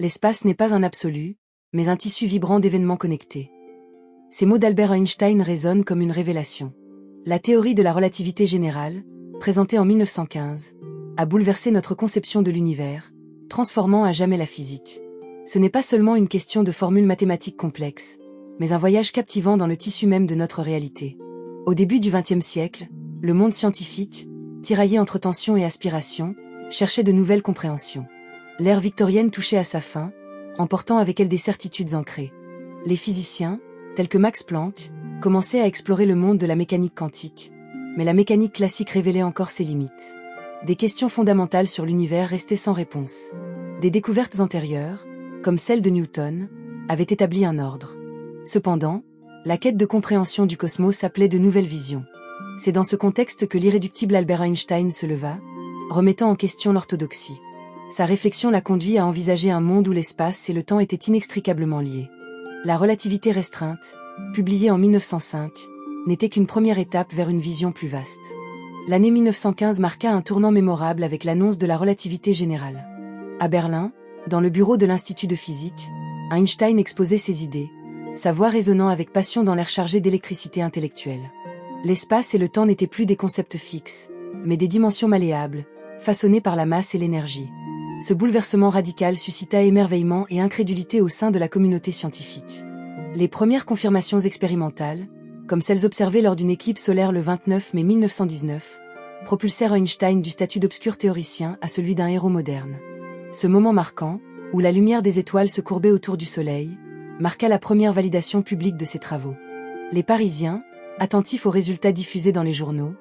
L'espace n'est pas un absolu, mais un tissu vibrant d'événements connectés. Ces mots d'Albert Einstein résonnent comme une révélation. La théorie de la relativité générale, présentée en 1915, a bouleversé notre conception de l'univers, transformant à jamais la physique. Ce n'est pas seulement une question de formules mathématiques complexes, mais un voyage captivant dans le tissu même de notre réalité. Au début du XXe siècle, le monde scientifique, tiraillé entre tension et aspiration, cherchait de nouvelles compréhensions. L'ère victorienne touchait à sa fin, emportant avec elle des certitudes ancrées. Les physiciens, tels que Max Planck, commençaient à explorer le monde de la mécanique quantique, mais la mécanique classique révélait encore ses limites. Des questions fondamentales sur l'univers restaient sans réponse. Des découvertes antérieures, comme celle de Newton, avaient établi un ordre. Cependant, la quête de compréhension du cosmos appelait de nouvelles visions. C'est dans ce contexte que l'irréductible Albert Einstein se leva, remettant en question l'orthodoxie. Sa réflexion l'a conduit à envisager un monde où l'espace et le temps étaient inextricablement liés. La relativité restreinte, publiée en 1905, n'était qu'une première étape vers une vision plus vaste. L'année 1915 marqua un tournant mémorable avec l'annonce de la relativité générale. À Berlin, dans le bureau de l'Institut de physique, Einstein exposait ses idées, sa voix résonnant avec passion dans l'air chargé d'électricité intellectuelle. L'espace et le temps n'étaient plus des concepts fixes, mais des dimensions malléables, façonnées par la masse et l'énergie. Ce bouleversement radical suscita émerveillement et incrédulité au sein de la communauté scientifique. Les premières confirmations expérimentales, comme celles observées lors d'une éclipse solaire le 29 mai 1919, propulsèrent Einstein du statut d'obscur théoricien à celui d'un héros moderne. Ce moment marquant, où la lumière des étoiles se courbait autour du Soleil, marqua la première validation publique de ses travaux. Les Parisiens, attentifs aux résultats diffusés dans les journaux,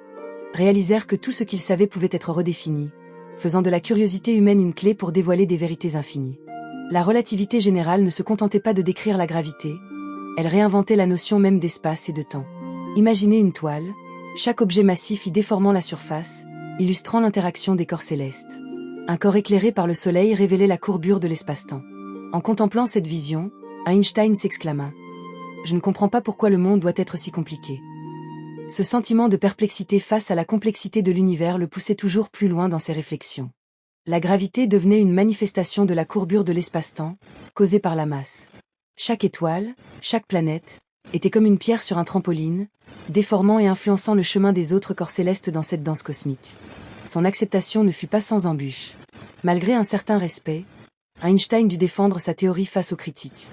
réalisèrent que tout ce qu'ils savaient pouvait être redéfini, faisant de la curiosité humaine une clé pour dévoiler des vérités infinies. La relativité générale ne se contentait pas de décrire la gravité, elle réinventait la notion même d'espace et de temps. Imaginez une toile, chaque objet massif y déformant la surface, illustrant l'interaction des corps célestes. Un corps éclairé par le soleil révélait la courbure de l'espace-temps. En contemplant cette vision, Einstein s'exclama « Je ne comprends pas pourquoi le monde doit être si compliqué ». Ce sentiment de perplexité face à la complexité de l'univers le poussait toujours plus loin dans ses réflexions. La gravité devenait une manifestation de la courbure de l'espace-temps, causée par la masse. Chaque étoile, chaque planète, était comme une pierre sur un trampoline, déformant et influençant le chemin des autres corps célestes dans cette danse cosmique. Son acceptation ne fut pas sans embûches. Malgré un certain respect, Einstein dut défendre sa théorie face aux critiques.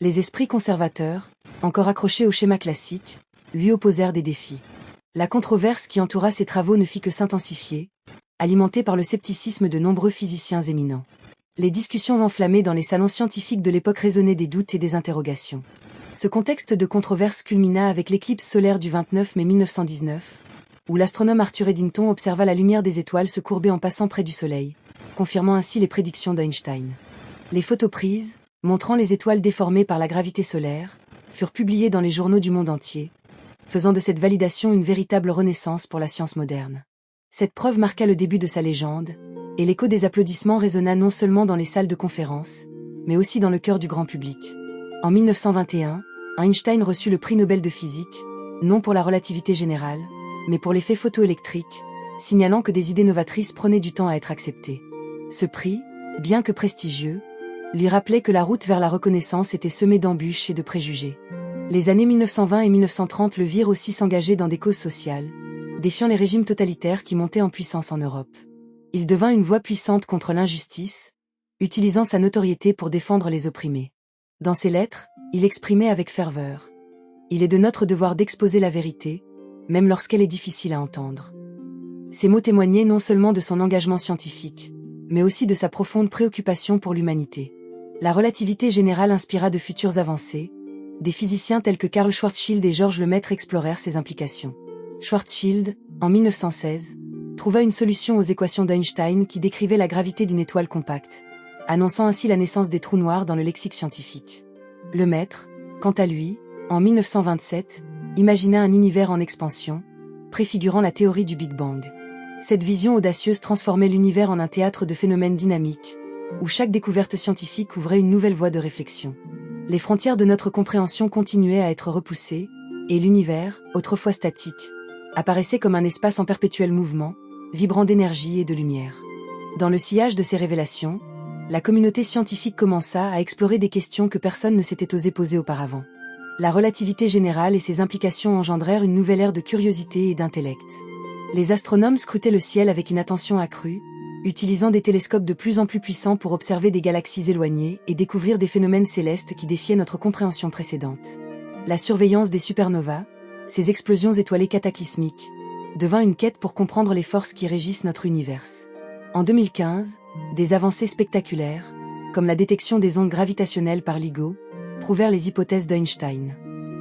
Les esprits conservateurs, encore accrochés au schéma classique, lui opposèrent des défis. La controverse qui entoura ses travaux ne fit que s'intensifier, alimentée par le scepticisme de nombreux physiciens éminents. Les discussions enflammées dans les salons scientifiques de l'époque résonnaient des doutes et des interrogations. Ce contexte de controverse culmina avec l'éclipse solaire du 29 mai 1919, où l'astronome Arthur Eddington observa la lumière des étoiles se courber en passant près du Soleil, confirmant ainsi les prédictions d'Einstein. Les photos prises, montrant les étoiles déformées par la gravité solaire, furent publiées dans les journaux du monde entier, faisant de cette validation une véritable renaissance pour la science moderne. Cette preuve marqua le début de sa légende, et l'écho des applaudissements résonna non seulement dans les salles de conférences, mais aussi dans le cœur du grand public. En 1921, Einstein reçut le prix Nobel de physique, non pour la relativité générale, mais pour l'effet photoélectrique, signalant que des idées novatrices prenaient du temps à être acceptées. Ce prix, bien que prestigieux, lui rappelait que la route vers la reconnaissance était semée d'embûches et de préjugés. Les années 1920 et 1930 le virent aussi s'engager dans des causes sociales, défiant les régimes totalitaires qui montaient en puissance en Europe. Il devint une voix puissante contre l'injustice, utilisant sa notoriété pour défendre les opprimés. Dans ses lettres, il exprimait avec ferveur « Il est de notre devoir d'exposer la vérité, même lorsqu'elle est difficile à entendre ». Ces mots témoignaient non seulement de son engagement scientifique, mais aussi de sa profonde préoccupation pour l'humanité. La relativité générale inspira de futures avancées. Des physiciens tels que Karl Schwarzschild et Georges Lemaître explorèrent ses implications. Schwarzschild, en 1916, trouva une solution aux équations d'Einstein qui décrivait la gravité d'une étoile compacte, annonçant ainsi la naissance des trous noirs dans le lexique scientifique. Lemaître, quant à lui, en 1927, imagina un univers en expansion, préfigurant la théorie du Big Bang. Cette vision audacieuse transformait l'univers en un théâtre de phénomènes dynamiques, où chaque découverte scientifique ouvrait une nouvelle voie de réflexion. Les frontières de notre compréhension continuaient à être repoussées, et l'univers, autrefois statique, apparaissait comme un espace en perpétuel mouvement, vibrant d'énergie et de lumière. Dans le sillage de ces révélations, la communauté scientifique commença à explorer des questions que personne ne s'était osé poser auparavant. La relativité générale et ses implications engendrèrent une nouvelle ère de curiosité et d'intellect. Les astronomes scrutaient le ciel avec une attention accrue, utilisant des télescopes de plus en plus puissants pour observer des galaxies éloignées et découvrir des phénomènes célestes qui défiaient notre compréhension précédente. La surveillance des supernovas, ces explosions étoilées cataclysmiques, devint une quête pour comprendre les forces qui régissent notre univers. En 2015, des avancées spectaculaires, comme la détection des ondes gravitationnelles par LIGO, prouvèrent les hypothèses d'Einstein.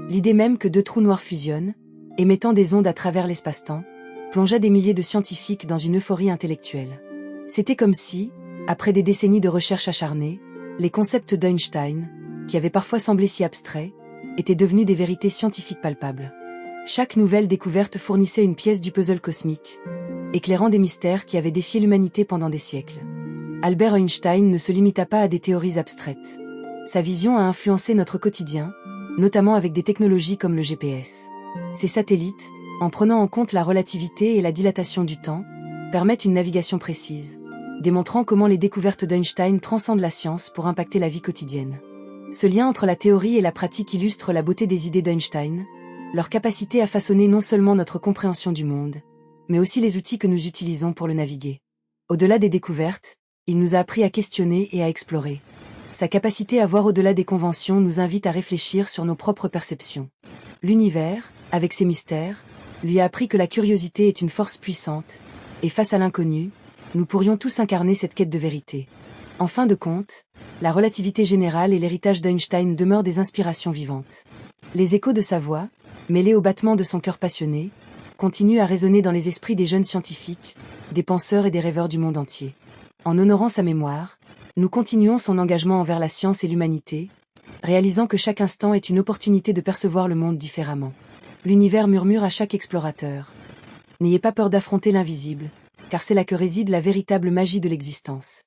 L'idée même que deux trous noirs fusionnent, émettant des ondes à travers l'espace-temps, plongea des milliers de scientifiques dans une euphorie intellectuelle. C'était comme si, après des décennies de recherches acharnées, les concepts d'Einstein, qui avaient parfois semblé si abstraits, étaient devenus des vérités scientifiques palpables. Chaque nouvelle découverte fournissait une pièce du puzzle cosmique, éclairant des mystères qui avaient défié l'humanité pendant des siècles. Albert Einstein ne se limita pas à des théories abstraites. Sa vision a influencé notre quotidien, notamment avec des technologies comme le GPS. Ces satellites, en prenant en compte la relativité et la dilatation du temps, permettent une navigation précise, démontrant comment les découvertes d'Einstein transcendent la science pour impacter la vie quotidienne. Ce lien entre la théorie et la pratique illustre la beauté des idées d'Einstein, leur capacité à façonner non seulement notre compréhension du monde, mais aussi les outils que nous utilisons pour le naviguer. Au-delà des découvertes, il nous a appris à questionner et à explorer. Sa capacité à voir au-delà des conventions nous invite à réfléchir sur nos propres perceptions. L'univers, avec ses mystères, lui a appris que la curiosité est une force puissante, et face à l'inconnu, nous pourrions tous incarner cette quête de vérité. En fin de compte, la relativité générale et l'héritage d'Einstein demeurent des inspirations vivantes. Les échos de sa voix, mêlés au battement de son cœur passionné, continuent à résonner dans les esprits des jeunes scientifiques, des penseurs et des rêveurs du monde entier. En honorant sa mémoire, nous continuons son engagement envers la science et l'humanité, réalisant que chaque instant est une opportunité de percevoir le monde différemment. L'univers murmure à chaque explorateur. N'ayez pas peur d'affronter l'invisible, car c'est là que réside la véritable magie de l'existence.